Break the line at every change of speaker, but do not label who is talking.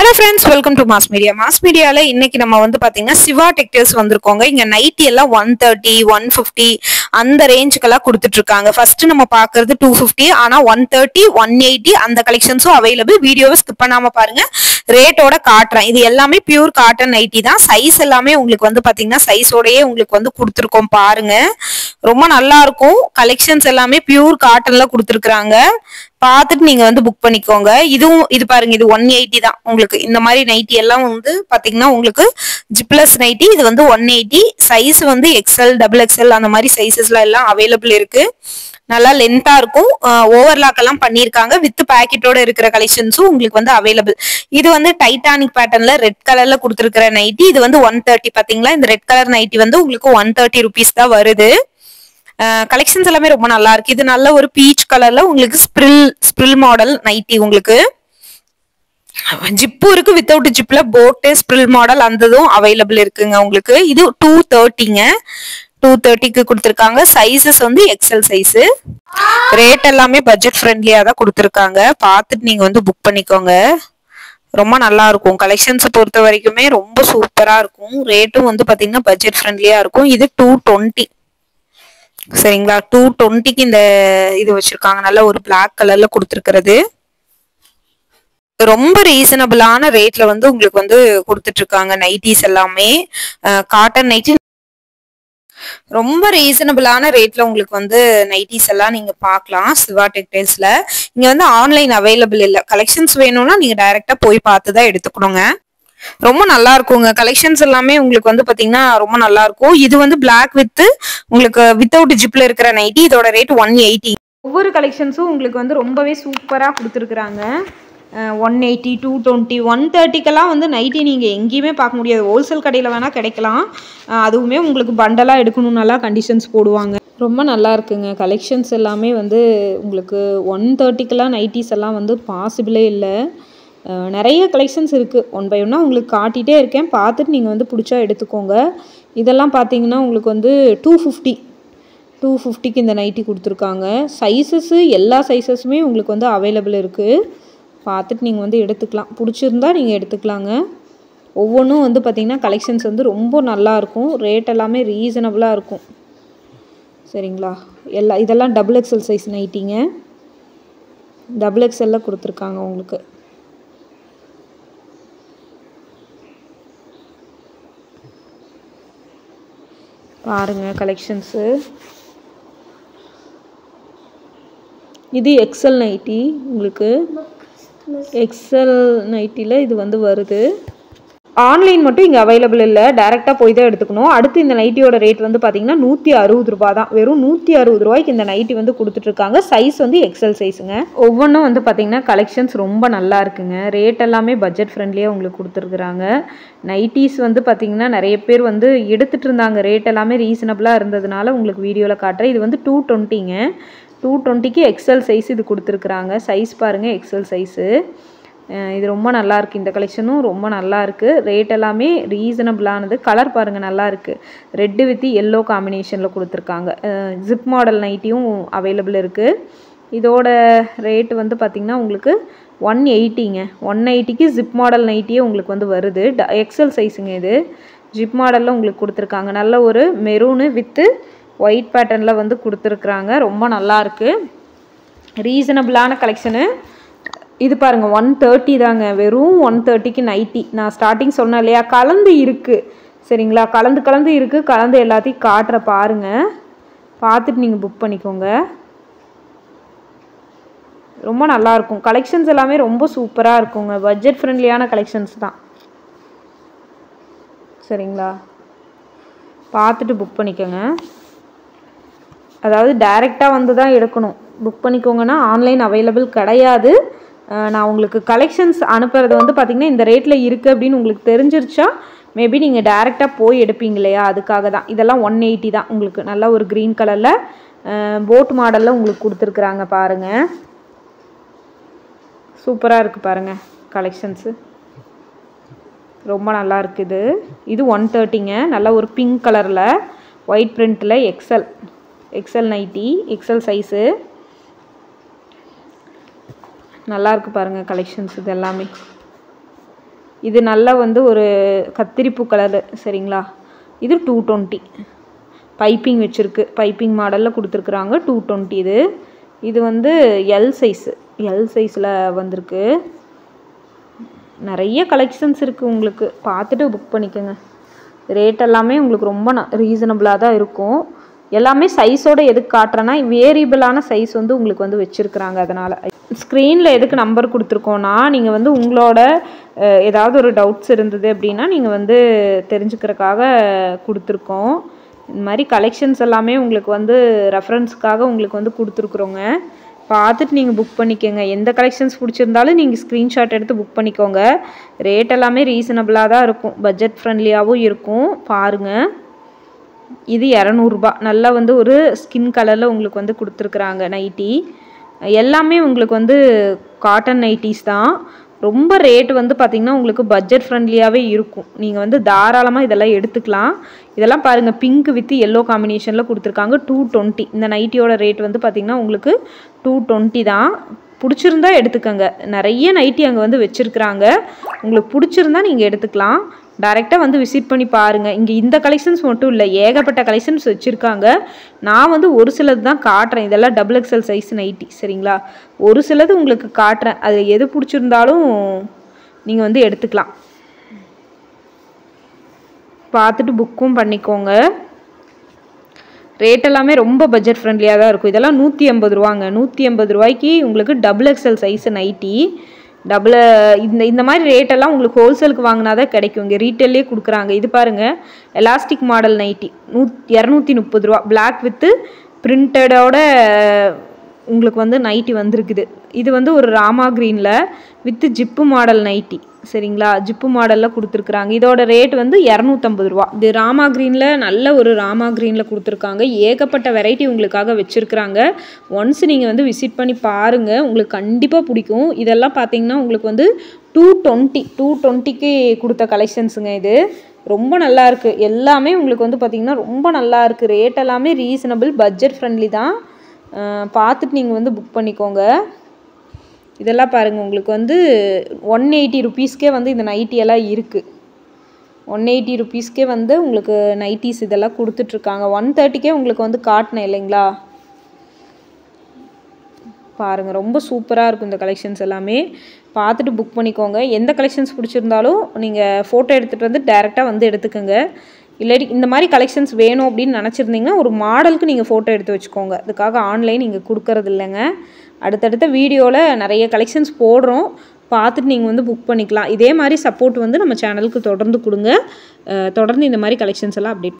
Hello friends, welcome to Mass Media. Mass Media la இன்னைக்கு நம்ம வந்து பாத்தீங்கன்னா சிவா டெக்டைல்ஸ் வந்திருக்கோங்க. இங்க நைட்டி எல்லாம் 130, 150 அந்த ரேஞ்சுக்கெல்லாம் கொடுத்துட்டு இருக்காங்க. ஃபர்ஸ்ட் நம்ம பாக்குறது 250, ஆனா 130, 180 அந்த கலெக்ஷன்ஸும் அவைலபிள். வீடியோவை ஸ்கிப் பண்ணாம பாருங்க. ரேட்டோட காட்டுறேன். இது எல்லாமே பியூர் காட்டன் நைட்டி தான். சைஸ் எல்லாமே உங்களுக்கு வந்து பாத்தீங்கன்னா சைஸோடயே உங்களுக்கு வந்து கொடுத்துருக்கோம் பாருங்க. ரொம்ப நல்லா இருக்கும். கலெக்ஷன்ஸ் எல்லாமே பியூர் காட்டன்ல கொடுத்துருக்காங்க. பார்த்துட்டு நீங்க வந்து புக் பண்ணிக்கோங்க. இதுவும் இது பாருங்க, இது 180 தான். உங்களுக்கு இந்த மாதிரி நைட்டி எல்லாம் வந்து பாத்தீங்கன்னா உங்களுக்கு ஜிப்லஸ் நைட்டி. இது வந்து 180. சைஸ் வந்து XL, XXL அந்த மாதிரி சைசஸ்ல எல்லாம் அவைலபிள் இருக்கு. நல்லா லென்த்தா இருக்கும். ஓவர்லாக் எல்லாம் பண்ணிருக்காங்க. வித் பாக்கெட்டோட இருக்கிற கலெக்ஷன்ஸும் உங்களுக்கு வந்து அவைலபிள். இது வந்து டைட்டானிக் பேட்டர்ன்ல ரெட் கலர்ல கொடுத்துருக்கிற நைட்டி. இது வந்து 130. பாத்தீங்களா, இந்த ரெட் கலர் நைட்டி வந்து உங்களுக்கு 130 rupees தான் வருது. கலெக்ஷன்ஸ் எல்லாமே ரொம்ப நல்லா இருக்கு. இது நல்ல ஒரு பீச் கலர்ல உங்களுக்கு ஸ்ப்ரில் மாடல் நைட்டி. உங்களுக்கு ஜிப்பு இருக்கு, வித்தவுட் ஜிப்ல போட்டு ஸ்ப்ரில் மாடல் அந்ததும் அவைலபிள் இருக்குங்க. உங்களுக்கு இது 230ங்க. 230க்கு கொடுத்துருக்காங்க. சைசஸ் வந்து XL சைஸ். ரேட் எல்லாமே பட்ஜெட் ஃப்ரெண்ட்லியா தான் கொடுத்துருக்காங்க. பார்த்துட்டு நீங்க வந்து புக் பண்ணிக்கோங்க. ரொம்ப நல்லா இருக்கும். கலெக்ஷன்ஸை பொறுத்த வரைக்குமே ரொம்ப சூப்பரா இருக்கும். ரேட்டும் வந்து பாத்தீங்கன்னா பட்ஜெட் ஃப்ரெண்ட்லியா இருக்கும். இது 220. சரிங்களா, 220க்கு இந்த இது வச்சிருக்காங்க. நல்ல ஒரு பிளாக் கலர்ல கொடுத்துருக்கிறது. ரொம்ப ரீசனபிளான ரேட்ல வந்து உங்களுக்கு வந்து கொடுத்துட்டு இருக்காங்க நைட்டிஸ் எல்லாமே. காட்டன் நைட்டி ரொம்ப ரீசனபிளான ரேட்ல உங்களுக்கு வந்து நைட்டிஸ் எல்லாம் நீங்க பார்க்கலாம் சிவா டெக்டைல்ஸ்ல. இங்க வந்து ஆன்லைன் அவைலபிள் இல்ல. கலெக்ஷன்ஸ் வேணும்னா நீங்க டைரக்டா போய் பார்த்துதான் எடுத்துக்கணுங்க. ரொம்ப நல்லா இருக்குங்க. கலெக்ஷன்ஸ் எல்லாமே உங்களுக்கு வந்து பாத்தீங்கன்னா ரொம்ப நல்லா இருக்கும். இது வந்து பிளாக் வித் உங்களுக்கு வித்தவுட் ஜிப்ல இருக்கிற நைட்டி. இதோட ரேட் 180. ஒவ்வொரு கலெக்ஷன்ஸும் உங்களுக்கு வந்து ரொம்பவே சூப்பரா கொடுத்துருக்குறாங்க. 180, 220, 130க்கெல்லாம் வந்து நைட்டி நீங்கள் எங்கேயுமே பார்க்க முடியாது. ஹோல்சேல் கடையில் வேணால் கிடைக்கலாம். அதுவுமே உங்களுக்கு பண்டலாக எடுக்கணும்னாலாம் கண்டிஷன்ஸ் போடுவாங்க. ரொம்ப நல்லா இருக்குங்க. கலெக்ஷன்ஸ் எல்லாமே வந்து உங்களுக்கு 130க்கெல்லாம் நைட்டிஸ் எல்லாம் வந்து பாசிபிளே இல்லை. நிறைய கலெக்ஷன்ஸ் இருக்குது. ஒன் பை ஒன்னாக உங்களுக்கு காட்டிகிட்டே இருக்கேன். பார்த்துட்டு நீங்கள் வந்து பிடிச்சா எடுத்துக்கோங்க. இதெல்லாம் பார்த்தீங்கன்னா உங்களுக்கு வந்து 250க்கு இந்த நைட்டி கொடுத்துருக்காங்க. சைஸஸ்ஸு எல்லா சைஸஸுமே உங்களுக்கு வந்து அவைலபிள் இருக்குது. பார்த்துட்டு நீங்கள் வந்து எடுத்துக்கலாம். பிடிச்சிருந்தா நீங்கள் எடுத்துக்கலாங்க. ஒவ்வொன்றும் வந்து பார்த்திங்கன்னா கலெக்ஷன்ஸ் வந்து ரொம்ப நல்லாயிருக்கும். ரேட் எல்லாமே ரீசனபிளாக இருக்கும். சரிங்களா, இதெல்லாம் XXL சைஸ் நைட்டிங்க. XXL கொடுத்துருக்காங்க உங்களுக்கு. பாருங்க கலெக்ஷன்ஸு. இது XL நைட்டி. உங்களுக்கு XL நைட்டியில் இது வந்து வருது. ஆன்லைன் மட்டும் இங்கே அவைலபிள் இல்லை. டேரெக்டாக போய் தான் எடுத்துக்கணும். அடுத்து இந்த நைட்டியோட ரேட் வந்து பார்த்தீங்கன்னா 160 ரூபா தான். வெறும் 160 ரூபாய்க்கு இந்த நைட்டி வந்து கொடுத்துட்ருக்காங்க. சைஸ் வந்து XL சைஸுங்க. ஒவ்வொன்றும் வந்து பார்த்தீங்கன்னா கலெக்ஷன்ஸ் ரொம்ப நல்லா இருக்குங்க. ரேட் எல்லாமே பட்ஜெட் ஃப்ரெண்ட்லியாக உங்களுக்கு கொடுத்துருக்குறாங்க. நைட்டிஸ் வந்து பார்த்தீங்கன்னா நிறைய பேர் வந்து எடுத்துகிட்டு இருந்தாங்க. ரேட் எல்லாமே ரீசனபிளாக இருந்ததுனால உங்களுக்கு வீடியோவில் காட்டுறேன். இது வந்து 220ங்க. 220க்கு XL சைஸ் இது கொடுத்துருக்குறாங்க. சைஸ் பாருங்கள், XL சைஸு. இது ரொம்ப நல்லாயிருக்கு. இந்த கலெக்ஷனும் ரொம்ப நல்லாயிருக்கு. ரேட் எல்லாமே ரீசனபிளானது. கலர் பாருங்கள், நல்லாயிருக்கு. ரெட்டு வித் எல்லோ காம்பினேஷனில் கொடுத்துருக்காங்க. ஜிப் மாடல் நைட்டியும் அவைலபிள் இருக்குது. இதோட ரேட் வந்து பார்த்திங்கன்னா உங்களுக்கு 180ங்க. 180க்கு ஜிப் மாடல் நைட்டியே உங்களுக்கு வந்து வருது. XL சைஸுங்க. இது ஜிப் மாடலில் உங்களுக்கு கொடுத்துருக்காங்க. நல்ல ஒரு மெரூனு வித்து ஒயிட் பேட்டர்னில் வந்து கொடுத்துருக்குறாங்க. ரொம்ப நல்லாயிருக்கு. ரீசனபிளான கலெக்ஷனு. இது பாருங்கள், 130 தாங்க. வெறும் 130க்கு நைட்டி. நான் ஸ்டார்டிங் சொன்னேன் இல்லையா, கலந்து இருக்குது. சரிங்களா, கலந்து இருக்குது. கலந்து எல்லாத்தையும் காட்டுற பாருங்கள். பார்த்துட்டு நீங்கள் புக் பண்ணிக்கோங்க. ரொம்ப நல்லாயிருக்கும். கலெக்ஷன்ஸ் எல்லாமே ரொம்ப சூப்பராக இருக்குங்க. பட்ஜெட் ஃப்ரெண்ட்லியான கலெக்ஷன்ஸ் தான். சரிங்களா, பார்த்துட்டு புக் பண்ணிக்கோங்க. அதாவது டைரெக்டாக வந்து தான் எடுக்கணும். புக் பண்ணிக்கோங்கன்னா ஆன்லைன் அவைலபிள் கிடையாது. நான் உங்களுக்கு கலெக்ஷன்ஸ் அனுப்புறது வந்து பார்த்திங்கன்னா இந்த ரேட்டில் இருக்குது அப்படின்னு உங்களுக்கு தெரிஞ்சிருச்சா மேபி நீங்கள் டைரெக்டாக போய் எடுப்பீங்க இல்லையா, அதுக்காக தான். இதெல்லாம் 180 தான். உங்களுக்கு நல்ல ஒரு க்ரீன் கலரில் போட் மாடலில் உங்களுக்கு கொடுத்துருக்குறாங்க. பாருங்கள், சூப்பராக இருக்குது பாருங்கள் கலெக்ஷன்ஸு. ரொம்ப நல்லா இருக்குது. இது 130ங்க. நல்ல ஒரு பிங்க் கலரில் ஒயிட் பிரிண்ட்டில் XL நைட்டி. XL size. நல்லா இருக்கு பாருங்க கலெக்ஷன்ஸ் இது எல்லாமே. இது நல்லா வந்து ஒரு கத்திரிப்பூ கலரு சரிங்களா. இது 220 பைப்பிங் வச்சுருக்கு, பைப்பிங் மாடலில் கொடுத்துருக்குறாங்க. 220 இது. இது வந்து எல் சைஸில் வந்திருக்கு. நிறைய கலெக்ஷன்ஸ் இருக்குது, உங்களுக்கு பார்த்துட்டு புக் பண்ணிக்கோங்க. ரேட் எல்லாமே உங்களுக்கு ரொம்ப ரீசனபிளாக தான் இருக்கும். எல்லாமே சைஸோடு எதுக்கு காட்டுறேன்னா வேரியபிளான சைஸ் வந்து உங்களுக்கு வந்து வச்சுருக்குறாங்க. அதனால் ஸ்க்ரீனில் எதுக்கு நம்பர் கொடுத்துருக்கோன்னா நீங்கள் வந்து உங்களோட ஏதாவது ஒரு டவுட்ஸ் இருந்தது அப்படின்னா நீங்கள் வந்து தெரிஞ்சுக்கிறதுக்காக கொடுத்துருக்கோம். இந்த மாதிரி கலெக்ஷன்ஸ் எல்லாமே உங்களுக்கு வந்து ரெஃபரன்ஸுக்காக உங்களுக்கு வந்து கொடுத்துருக்குறோங்க. பார்த்துட்டு நீங்கள் புக் பண்ணிக்கோங்க. எந்த கலெக்ஷன்ஸ் பிடிச்சிருந்தாலும் நீங்கள் ஸ்க்ரீன்ஷாட் எடுத்து புக் பண்ணிக்கோங்க. ரேட் எல்லாமே ரீசனபிளாக தான் இருக்கும், பட்ஜெட் ஃப்ரெண்ட்லியாகவும் இருக்கும். பாருங்கள், இது 200 ரூபா. நல்லா வந்து ஒரு ஸ்கின் கலரில் உங்களுக்கு வந்து கொடுத்துருக்குறாங்க நைட்டி. எல்லாமே உங்களுக்கு வந்து காட்டன் நைட்டிஸ் தான். ரொம்ப ரேட் வந்து பார்த்திங்கன்னா உங்களுக்கு பட்ஜெட் ஃப்ரெண்ட்லியாகவே இருக்கும். நீங்கள் வந்து தாராளமாக இதெல்லாம் எடுத்துக்கலாம். இதெல்லாம் பாருங்கள், பிங்க் வித் எல்லோ காம்பினேஷனில் கொடுத்துருக்காங்க. 220. இந்த நைட்டியோட ரேட் வந்து பார்த்திங்கன்னா உங்களுக்கு 220 தான். பிடிச்சிருந்தா எடுத்துக்கோங்க. நிறைய நைட்டி அங்கே வந்து வச்சுருக்குறாங்க. உங்களுக்கு பிடிச்சிருந்தா நீங்கள் எடுத்துக்கலாம். டைரெக்டாக வந்து விசிட் பண்ணி பாருங்கள். இங்கே இந்த கலெக்ஷன்ஸ் மட்டும் இல்லை, ஏகப்பட்ட கலெக்ஷன்ஸ் வச்சுருக்காங்க. நான் வந்து ஒரு சிலது தான் காட்டுறேன். இதெல்லாம் XXL சைஸ் நைட்டி சரிங்களா. ஒரு சிலது உங்களுக்கு காட்டுறேன். அது எது பிடிச்சிருந்தாலும் நீங்கள் வந்து எடுத்துக்கலாம். பார்த்துட்டு புக்கும் பண்ணிக்கோங்க. ரேட் எல்லாமே ரொம்ப பட்ஜெட் ஃப்ரெண்ட்லியாக தான் இருக்கும். இதெல்லாம் 180 ரூபாங்க. 180 ரூபாய்க்கு உங்களுக்கு XXL சைஸ் நைட்டி. இந்த மாதிரி ரேட்டெல்லாம் உங்களுக்கு ஹோல்சேலுக்கு வாங்கினா தான் கிடைக்கும். இங்கே ரீட்டெயிலே கொடுக்குறாங்க. இது பாருங்கள், எலாஸ்டிக் மாடல் நைட்டி 230 ரூபா. பிளாக் வித்து பிரிண்டடோட உங்களுக்கு வந்து நைட்டி வந்திருக்குது. இது வந்து ஒரு ராமா க்ரீனில் வித்து ஜிப்பு மாடல் நைட்டி சரிங்களா. ஜிப்பு மாடலில் கொடுத்துருக்குறாங்க. இதோட ரேட் வந்து 250 ரூபா. இது ராமா க்ரீனில் நல்ல ஒரு ராமா க்ரீனில் கொடுத்துருக்காங்க. ஏகப்பட்ட வெரைட்டி உங்களுக்காக வச்சுருக்குறாங்க. ஒன்ஸ் நீங்கள் வந்து விசிட் பண்ணி பாருங்கள், உங்களுக்கு கண்டிப்பாக பிடிக்கும். இதெல்லாம் பார்த்தீங்கன்னா உங்களுக்கு வந்து 220க்கு கொடுத்த கலெக்ஷன்ஸுங்க. இது ரொம்ப நல்லாயிருக்கு. எல்லாமே உங்களுக்கு வந்து பார்த்திங்கன்னா ரொம்ப நல்லாயிருக்கு. ரேட் எல்லாமே ரீசனபிள், பட்ஜெட் ஃப்ரெண்ட்லி தான். பார்த்துட்டு நீங்கள் வந்து புக் பண்ணிக்கோங்க. இதெல்லாம் பாருங்கள், உங்களுக்கு வந்து 180 ருபீஸ்க்கே வந்து இந்த நைட்டியெல்லாம் இருக்குது. 180 ருபீஸ்க்கே வந்து உங்களுக்கு நைட்டிஸ் இதெல்லாம் கொடுத்துட்ருக்காங்க. 130க்கே உங்களுக்கு வந்து காட்டினேன் இல்லைங்களா. பாருங்கள், ரொம்ப சூப்பராக இருக்கும் இந்த கலெக்ஷன்ஸ் எல்லாமே. பார்த்துட்டு புக் பண்ணிக்கோங்க. எந்த கலெக்ஷன்ஸ் பிடிச்சிருந்தாலும் நீங்கள் ஃபோட்டோ எடுத்துகிட்டு வந்து டேரெக்டாக வந்து எடுத்துக்கோங்க. இல்லாட்டி இந்த மாதிரி கலெக்ஷன்ஸ் வேணும் அப்படின்னு நினச்சிருந்தீங்கன்னா ஒரு மாடலுக்கு நீங்கள் ஃபோட்டோ எடுத்து வச்சுக்கோங்க. அதுக்காக ஆன்லைன் நீங்கள் கொடுக்கறது இல்லைங்க. அடுத்தடுத்த வீடியோவில் நிறைய கலெக்ஷன்ஸ் போடுறோம், பார்த்துட்டு நீங்கள் வந்து புக் பண்ணிக்கலாம். இதே மாதிரி சப்போர்ட் வந்து நம்ம சேனலுக்கு தொடர்ந்து கொடுங்க. தொடர்ந்து இந்த மாதிரி கலெக்ஷன்ஸ் எல்லாம் அப்டேட்